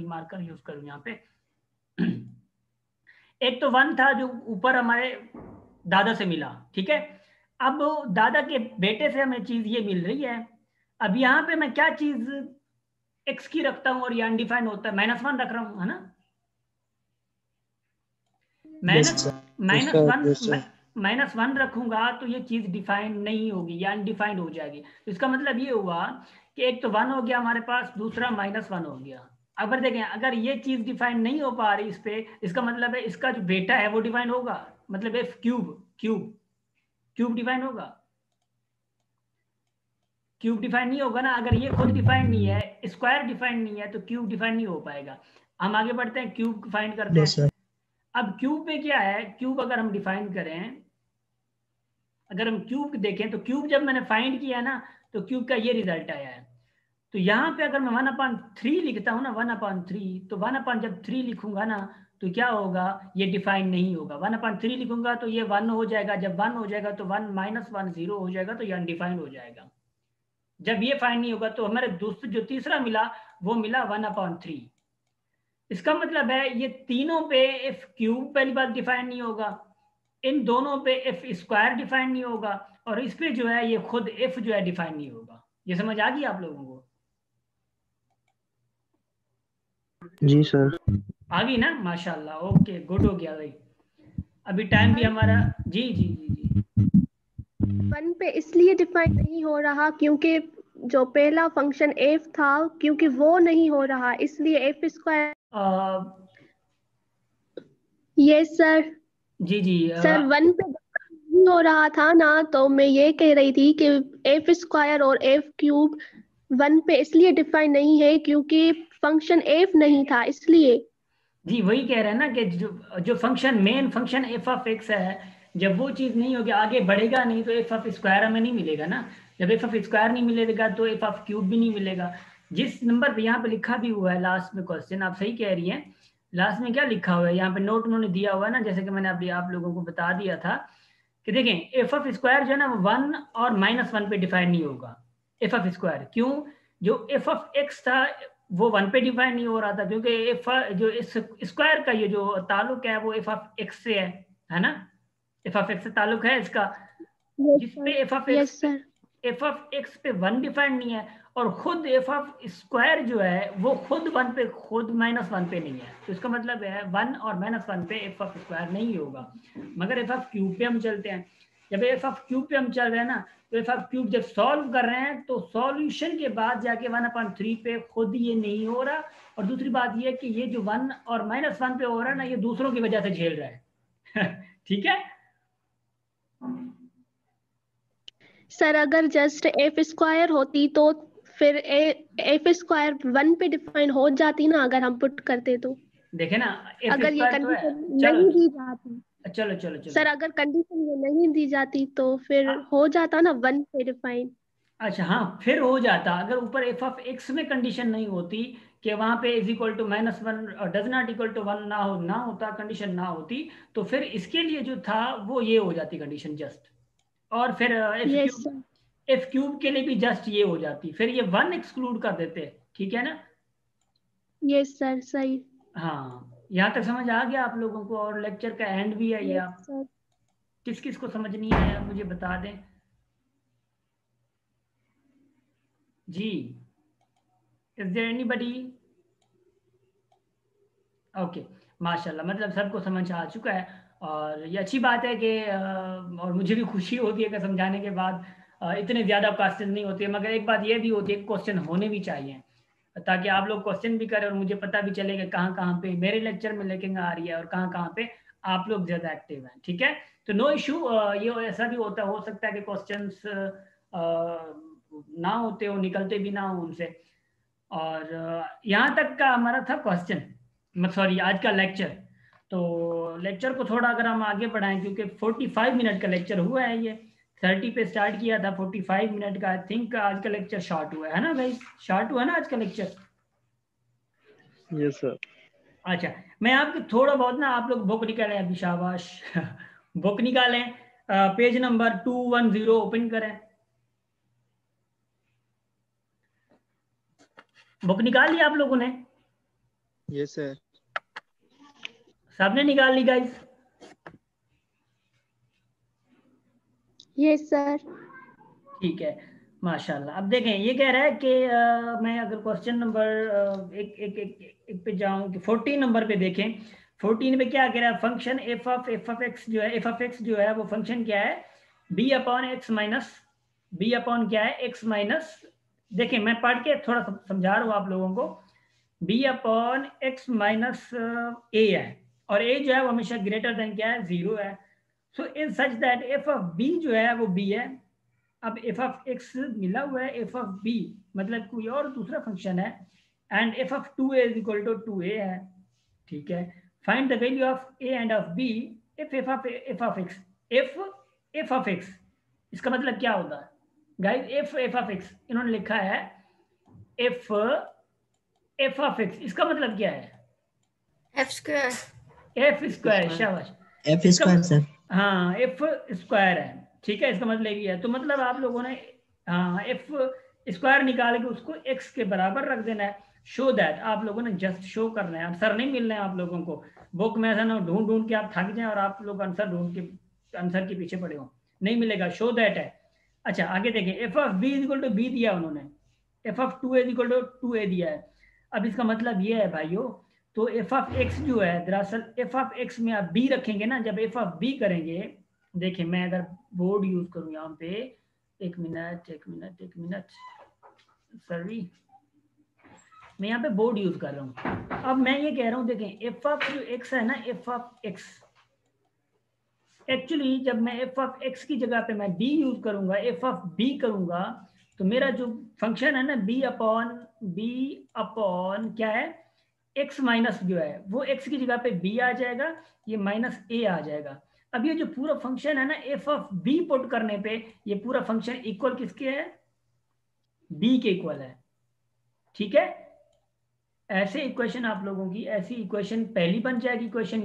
मार्कर यूज करूं यहाँ पे एक तो वन था जो ऊपर हमारे दादा से मिला, ठीक है। अब दादा के बेटे से हमें चीज ये मिल रही है। अब यहाँ पे मैं क्या चीज एक्स की रखता हूँ और ये अनडिफाइंड होता है, -1 रख रहा हूँ, है ना। -1 रखूंगा तो ये चीज डिफाइंड नहीं होगी, या अनडिफाइंड हो जाएगी। तो इसका मतलब ये हुआ कि एक तो 1 हो गया हमारे पास, दूसरा -1 हो गया। अगर देखें, अगर ये चीज डिफाइन नहीं हो पा रही इस पे, इसका मतलब है इसका जो बेटा है वो डिफाइन होगा, मतलब एफ क्यूब डिफाइन होगा। क्यूब डिफाइन नहीं होगा ना, अगर ये खुद डिफाइन नहीं है, स्क्वायर डिफाइन नहीं है, तो क्यूब डिफाइन नहीं हो पाएगा। हम आगे बढ़ते हैं, क्यूब फाइंड करते हैं। अब क्यूब पे क्या है, क्यूब अगर हम डिफाइन करें, अगर हम क्यूब देखें तो क्यूब जब मैंने फाइंड किया ना तो क्यूब का ये रिजल्ट आया है। तो यहाँ पे अगर मैं 1/3 लिखता हूँ ना, 1/3, तो 1/3 लिखूंगा ना तो क्या होगा, ये डिफाइन नहीं होगा। 1/3 लिखूंगा तो ये 1 हो जाएगा, जब 1 हो जाएगा तो 1 -1 0 हो जाएगा, तो ये अनडिफाइंड हो जाएगा। जब ये फाइंड नहीं होगा तो हमारे दोस्त जो तीसरा मिला वो मिला 1/3। इसका मतलब है ये तीनों पे एफ क्यूब पहली बात डिफाइन नहीं होगा, इन दोनों पे एफ स्क्वायर डिफाइन नहीं होगा, और इस पे जो है ये खुद एफ जो है डिफाइन नहीं होगा। ये समझ आ गई आप लोगों को? जी सर। आ गई ना, माशाल्लाह, ओके गुड हो गया भाई। अभी टाइम भी हमारा, जी जी जी जी। 1 पे इसलिए डिफाइन नहीं हो रहा क्योंकि जो पहला फंक्शन एफ था, क्योंकि वो नहीं हो रहा, इसलिए एफ स्क्वायर। Yes sir. जी जी सर 1 पे नहीं हो रहा था ना, तो मैं ये कह रही थी कि एफ स्क्वायर और एफ क्यूब 1 पे इसलिए डिफाइन नहीं है क्योंकि फंक्शन एफ नहीं था, इसलिए। जी वही कह रहे हैं ना कि जो function main function F of x है, जब वो चीज नहीं होगी, आगे बढ़ेगा नहीं, तो एफ ऑफ स्क्वायर हमें नहीं मिलेगा ना। जब एफ ऑफ स्क्वायर नहीं मिलेगा तो एफ ऑफ क्यूब भी नहीं मिलेगा। जिस नंबर पे यहाँ पे लिखा भी हुआ है लास्ट में क्वेश्चन, आप सही कह रही हैं, लास्ट में क्या लिखा हुआ है यहाँ पे नोट उन्होंने दिया हुआ है ना, जैसे कि मैंने अभी आप लोगों को बता दिया था कि देखें एफ ऑफ स्क्वायर जो है ना 1 और -1 पे डिफाइन नहीं होगा। एफ ऑफ स्क्वायर क्यों, जो एफ ऑफ एक्स था वो 1 पे डिफाइन नहीं हो रहा था, क्योंकि एफ जो इस स्क्वायर का ये जो ताल्लुक है वो एफ ऑफ एक्स से है ना, एफ ऑफ एक्स से ताल्लुक है इसका, जिसपे एफ ऑफ एक्स पे 1 डिफाइंड नहीं है, और खुद एफ ऑफ स्क्वायर जो है वो खुद 1 पे, खुद -1 पे नहीं है। तो इसका मतलब है 1 और -1 पे एफ ऑफ स्क्वायर नहीं होगा। मगर एफ ऑफ क्यूब पे हम चलते हैं। जब एफ ऑफ क्यूब पे हम चल रहे हैं ना, तो एफ ऑफ क्यूब जब सॉल्व कर रहे हैं तो सॉल्यूशन के बाद जाके 1/3 पे खुद ये नहीं हो रहा, और दूसरी बात ये है कि ये जो 1 और -1 पे हो रहा है ना, ये दूसरों की वजह से झेल रहा है ठीक है सर। अगर जस्ट एफ स्क्वायर होती तो फिर एफ स्क्वायर 1 पे डिफाइन हो जाती ना, अगर हम पुट करते तो। देखे ना, अगर ये कंडीशन नहीं दी जाती। चलो चलो चलो। सर अगर कंडीशन ये नहीं दी जाती तो फिर हो जाता ना 1 पे डिफाइन। अच्छा हाँ, फिर हो जाता अगर ऊपर एफ ऑफ एक्स में कंडीशन नहीं होती कि वहां पे is equal to -1 does not equal to 1 ना होता, कंडीशन ना होती, तो फिर इसके लिए जो था वो ये हो जाती कंडीशन जस्ट। और फिर यस सर। एफ क्यूब के लिए भी जस्ट ये हो जाती, फिर ये 1 एक्सक्लूड कर देते। ठीक है ना? यस सर सही। हाँ, यहाँ तक समझ आ गया आप लोगों को? और लेक्चर का एंड भी है ये। यस आप सर। किस किस को समझ नहीं आया मुझे बता दें जी। Is there anybody? ओके, माशाल्लाह, मतलब सबको समझ आ चुका है। और ये अच्छी बात है कि और मुझे भी खुशी होती है कि समझाने के बाद इतने ज़्यादा क्वेश्चन नहीं होते, मगर एक बात ये भी होती है क्वेश्चन होने भी चाहिए, ताकि आप लोग क्वेश्चन भी करें और मुझे पता भी चले कि कहाँ कहाँ पे मेरे लेक्चर में लेकिन आ रही है और कहाँ कहाँ पे आप लोग ज़्यादा एक्टिव हैं। ठीक है, तो नो इशू। ये ऐसा भी होता हो सकता है कि क्वेश्चंस ना होते हो, निकलते भी ना हो उनसे। और यहाँ तक का हमारा था क्वेश्चन, सॉरी आज का लेक्चर। तो लेक्चर को थोड़ा अगर हम आगे बढ़ाएं, क्योंकि 45 मिनट का लेक्चर हुआ है ये, 30 पे स्टार्ट किया था, 45 मिनट का आई थिंक आज का लेक्चर शॉर्ट हुआ है ना भाई? शॉर्ट हुआ ना आज का लेक्चर? Yes sir. अच्छा, मैं आपके थोड़ा बहुत ना, आप लोग बुक निकालें अभी, शाबाश बुक निकालें, पेज नंबर 210 ओपन करें। बुक निकाल लिया आप लोगों ने? Yes sir. सबने निकाल ली गाइस? Yes sir. ठीक है, माशाल्लाह। अब देखें, ये कह रहा है कि मैं अगर क्वेश्चन नंबर एक पे जाऊं कि 14 नंबर पे देखें। 14 पे क्या कह रहा है? फंक्शन एफ ऑफ एक्स जो है, एफ ऑफ एक्स जो है वो फंक्शन क्या है? B upon x minus, b upon क्या है? X minus. देखें मैं पढ़ के थोड़ा समझा रहा हूँ आप लोगों को। बी अपॉन एक्स माइनस ए है, और ए जो है वो हमेशा ग्रेटर देन क्या है? 0 है। So is such that f of b जो है वो बी है। अब एफ ऑफ एक्स मिला हुआ है एफ ऑफ बी, मतलब कोई और दूसरा फंक्शन है, and f of 2a is equal to 2a है। ठीक है, find the value of a and of b if f of x, f of x. इसका मतलब क्या होता है गाइस? एफ ऑफ एक्स इन्होंने लिखा है एफ ऑफ एक्स, इसका मतलब क्या है? F²। एफ स्क्वायर, शाबाश। एफ इसका स्क्वायर सर। हाँ, एफ स्क्वायर है। ठीक है, इसका मतलब ये है। तो मतलब आप लोगों ने हाँ एफ स्क्वायर निकाल के उसको एक्स के बराबर रख देना है। शो दैट, आप लोगों ने जस्ट शो करना है, आंसर नहीं मिलना है आप लोगों को। बुक में ऐसा ना ढूंढ ढूंढ के आप थक जाएं और आप लोग आंसर ढूंढ के आंसर के पीछे पड़े हो, नहीं मिलेगा। शो दैट है। अच्छा आगे देखें, f of b is equal to b दिया उन्होंने, f of 2a is equal to 2a दिया है। अब इसका मतलब ये है भाइयों, तो एफ ऑफ एक्स जो है, दरअसल एफ ऑफ एक्स में आप बी रखेंगे ना, जब एफ ऑफ बी करेंगे, देखिए मैं अगर बोर्ड यूज करूं यहाँ पे, एक मिनट सॉरी, मैं यहाँ पे बोर्ड यूज कर रहा हूँ। अब मैं ये कह रहा हूँ, देखें एफ ऑफ जो एक्स है ना, एफ ऑफ एक्स, एक्चुअली जब मैं एफ ऑफ एक्स की जगह पे मैं बी यूज करूंगा, एफ ऑफ बी करूंगा, तो मेरा जो फंक्शन है ना बी अपॉन क्या है? एक्स माइनस जो है वो एक्स की जगह पे बी आ जाएगा, ये माइनस ए आ जाएगा। अब ये जो पूरा फंक्शन है ना एफ ऑफ बी पुट करने पे, ये पूरा फंक्शन इक्वल किसके है? बी के इक्वल है। ठीक है, ऐसे इक्वेशन आप लोगों की, ऐसी इक्वेशन पहली बन जाएगी इक्वेशन,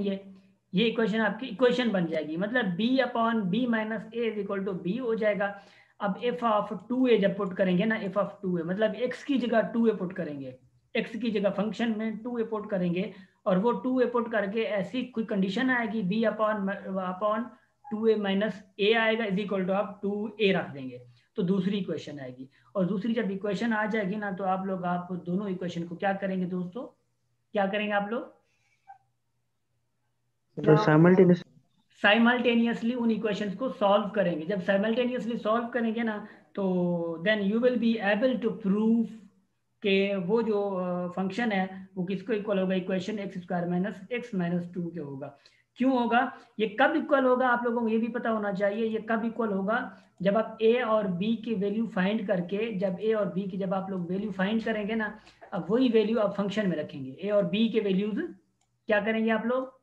ये इक्वेशन आपकी इक्वेशन बन जाएगी, मतलब b upon b minus a is equal to b हो जाएगा। अब एफ ऑफ 2a जब पुट करेंगे ना, एफ ऑफ 2a मतलब एक्स की जगह 2a पुट करेंगे, एक्स की जगह फंक्शन में 2a पुट करेंगे, और वो 2a पुट करके ऐसी कोई कंडीशन आएगी बी अपॉन 2a माइनस ए आएगा इज इक्वल टू आप 2a रख देंगे, तो दूसरी इक्वेशन आएगी। और दूसरी जब इक्वेशन आ जाएगी ना, तो आप लोग आप दोनों इक्वेशन को क्या करेंगे दोस्तों? क्या करेंगे आप लोग? साइमल्टेनियसली उन इक्वेशंस को सॉल्व करेंगे। जब साइमल्टेनियसली सॉल्व करेंगे ना, तो then you will be able to prove कि वो जो फंक्शन है वो किसको इक्वल होगा? Equation x square minus x minus 2 के होगा। क्यों होगा? ये कब इक्वल होगा आप लोगों को ये भी पता होना चाहिए। ये कब इक्वल होगा? जब आप ए और बी की वैल्यू फाइंड करके, जब ए और बी की जब आप लोग वैल्यू फाइंड करेंगे ना, अब वही वैल्यू आप फंक्शन में रखेंगे। ए और बी के वैल्यूज क्या करेंगे आप लोग?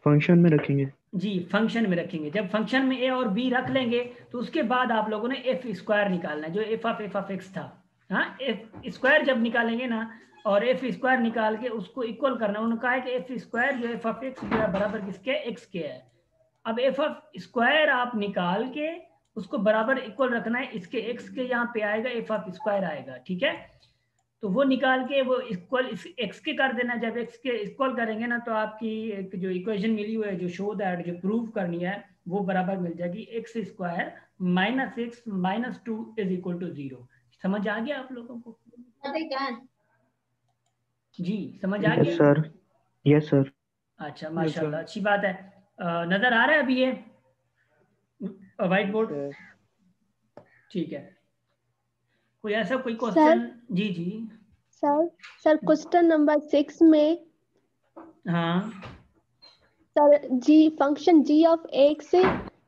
फंक्शन में रखेंगे। जी फंक्शन में रखेंगे। जब फंक्शन में ए और बी रख लेंगे तो उसके बाद आप लोगों ने एफ स्क्वायर निकालना है, जो एफ ऑफ एक्स था। हाँ, एफ स्क्वायर जब निकालेंगे ना, और एफ स्क्वायर निकाल के उसको इक्वल करना, उन्होंने कहा है कि एफ स्क्वायर जो एफ ऑफ एक्स जो है बराबर किसके, एक्स के है। अब एफ ऑफ स्क्वायर आप निकाल के उसको बराबर इक्वल रखना है इसके, एक्स के यहाँ पे आएगा एफ ऑफ स्क्वायर आएगा, ठीक है। तो वो निकाल के वो इक्वल एक्स के कर देना। जब एक्स के इक्वल करेंगे ना तो आपकी एक जो इक्वेशन मिली हुई है, जो शो दैट, जो प्रूव करनी है, वो बराबर मिल जाएगी x square minus x minus 2 is equal to 0। समझ आ गया आप लोगों को? जी समझ आ यस गया? Sir, yes sir. अच्छा माशाल्लाह, अच्छी बात है। नजर आ रहा है अभी ये व्हाइट बोर्ड? ठीक है। कोई ऐसा कोई क्वेश्चन? जी जी सर क्वेश्चन नंबर 6 में हाँ सर जी function g of x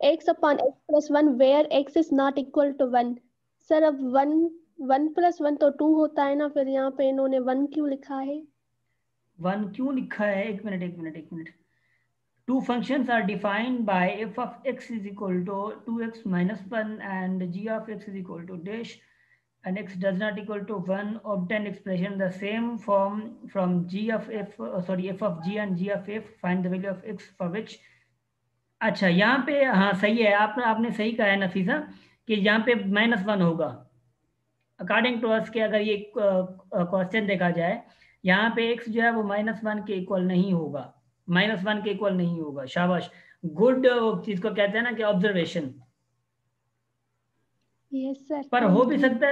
x upon x plus 1 where x is not equal to 1। Sir अब 1 प्लस 1 तो 2 होता है ना, फिर यहाँ पे इन्होंने 1 क्यों लिखा है? 1 क्यों लिखा है? एक minute. Two functions are defined by f of x is equal to 2x minus 1 and g of x is equal to dash, and x does not equal to 1. Obtain expression the same form from g of f, f of g and g of f. Find the value of x for which. अच्छा यहाँ पे हाँ सही है, आपने सही कहा है नफीसा कि यहाँ पे -1 होगा। अकॉर्डिंग टू अस के अगर ये क्वेश्चन देखा जाए, यहाँ पे x जो है वो -1 के इक्वल नहीं होगा, -1 के इक्वल नहीं होगा। शाबाश, गुड चीज को कहते हैं ना कि ऑब्जर्वेशन। Yes sir. पर हो भी सकता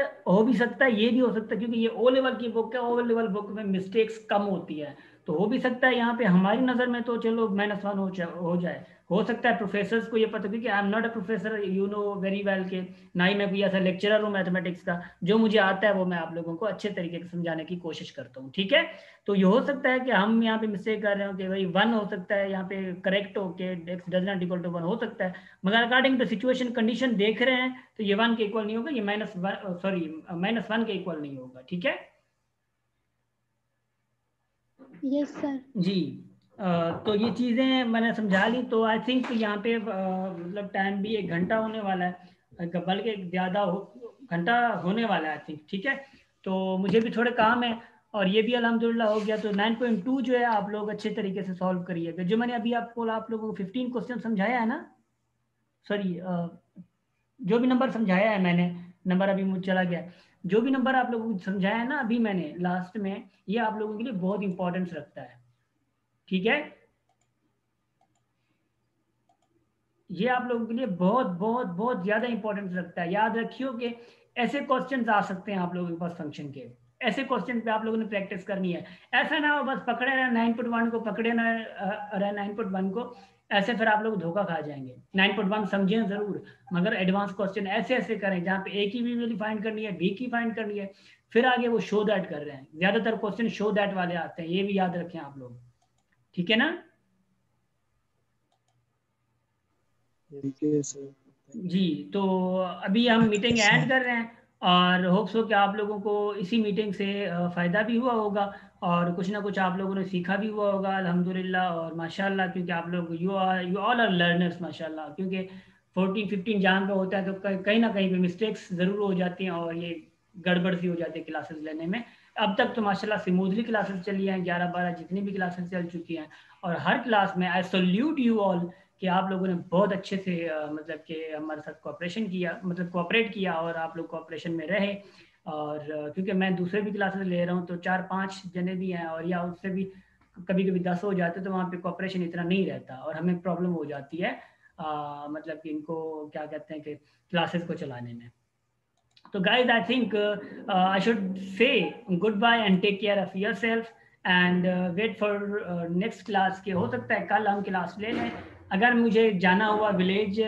है, ये भी हो सकता है, क्योंकि ये ओ लेवल की बुक है, ओ लेवल बुक में मिस्टेक्स कम होती है, तो हो भी सकता है यहाँ पे हमारी नज़र में तो चलो -1 हो जाए। हो सकता है प्रोफेसर्स को ये पता, क्योंकि I am not a professor, you know very well के ना ही मैं कोई ऐसा लेक्चरर हूँ मैथमेटिक्स का। जो मुझे आता है वो मैं आप लोगों को अच्छे तरीके से समझाने की कोशिश करता हूँ, ठीक है। तो ये हो सकता है कि हम यहाँ पे मिस्टेक कर रहे हो कि भाई 1 हो सकता है यहाँ पे करेक्ट हो के x does not equal to 1 हो सकता है, मगर अकॉर्डिंग टू सिचुएशन कंडीशन देख रहे हैं तो ये 1 के इक्वल नहीं होगा, ये -1 के इक्वल नहीं होगा, ठीक है। Yes sir. जी तो ये चीज़ें मैंने समझा ली। तो आई थिंक यहाँ पे मतलब टाइम भी 1 घंटा होने वाला है, बल्कि ज़्यादा घंटा होने वाला है आई थिंक, ठीक है। तो मुझे भी थोड़े काम है, और ये भी अल्हम्दुलिल्लाह हो गया। तो 9.2 जो है आप लोग अच्छे तरीके से सॉल्व करिएगा। जो मैंने अभी आप लोगों को 15 क्वेश्चन समझाया है ना, सॉरी जो भी नंबर समझाया है मैंने, नंबर अभी मुझे चला गया, जो भी नंबर आप लोगों को समझाया है ना अभी मैंने लास्ट में, ये आप लोगों के लिए बहुत इंपॉर्टेंस रखता है, ठीक है। ये आप लोगों के लिए बहुत बहुत बहुत ज़्यादा इंपॉर्टेंस रखता है। याद रखियो कि ऐसे क्वेश्चंस आ सकते हैं आप लोगों के पास फंक्शन के, ऐसे क्वेश्चन पे आप लोगों ने प्रैक्टिस करनी है। ऐसा ना हो बस पकड़े रहे 9.1 को, पकड़े ना रहे 9.1 को, ऐसे फिर आप लोग धोखा खा जाएंगे। 9.1 समझें ज़रूर, मगर एडवांस क्वेश्चन ऐसे ऐसे करें जहाँ पे ए की भी वैल्यू फाइंड करनी है, बी की फाइंड करनी है, फिर आगे वो शो दैट कर रहे हैं। ज़्यादातर क्वेश्चन शो दैट वाले आते हैं, ये भी याद रखें आप लोग, ठीक है ना। जी तो अभी हम मीटिंग ऐड कर रहे हैं, और होप्स हो कि आप लोगों को इसी मीटिंग से फ़ायदा भी हुआ होगा, और कुछ ना कुछ आप लोगों ने सीखा भी हुआ होगा अल्हम्दुलिल्लाह और माशाल्लाह, क्योंकि आप लोग यू ऑल आर लर्नर्स माशाल्लाह। क्योंकि 14-15 जान पे होता है तो कहीं ना कहीं पे मिस्टेक्स ज़रूर हो जाती हैं, और ये गड़बड़ सी हो जाती है क्लासेस लेने में। अब तक तो माशाल्लाह स्मूथली क्लासेस चली हैं, 11-12 जितनी भी क्लासेस चल चुकी हैं, और हर क्लास में आई सल्यूट यू ऑल कि आप लोगों ने बहुत अच्छे से मतलब कि हमारे साथ कोऑपरेशन किया, मतलब कोऑपरेट किया, और आप लोग कोऑपरेशन में रहे। और क्योंकि मैं दूसरे भी क्लासेस ले रहा हूँ तो 4-5 जने भी हैं, और या उससे भी कभी कभी 10 हो जाते, तो वहाँ पे कोऑपरेशन इतना नहीं रहता और हमें प्रॉब्लम हो जाती है मतलब कि इनको क्या कहते हैं कि क्लासेस को चलाने में। तो guys I think I should say goodbye and take care of yourself and wait for next class. के हो सकता है कल हम क्लास ले लें, अगर मुझे जाना हुआ विलेज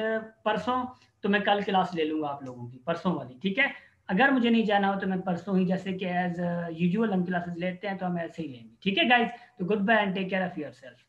परसों तो मैं कल क्लास ले लूँगा आप लोगों की, परसों वाली, ठीक है। अगर मुझे नहीं जाना हो तो मैं परसों ही, जैसे कि एज यूजुअल हम क्लासेस लेते हैं तो हम ऐसे ही लेंगे, ठीक है गाइज। तो goodbye and take care of your self.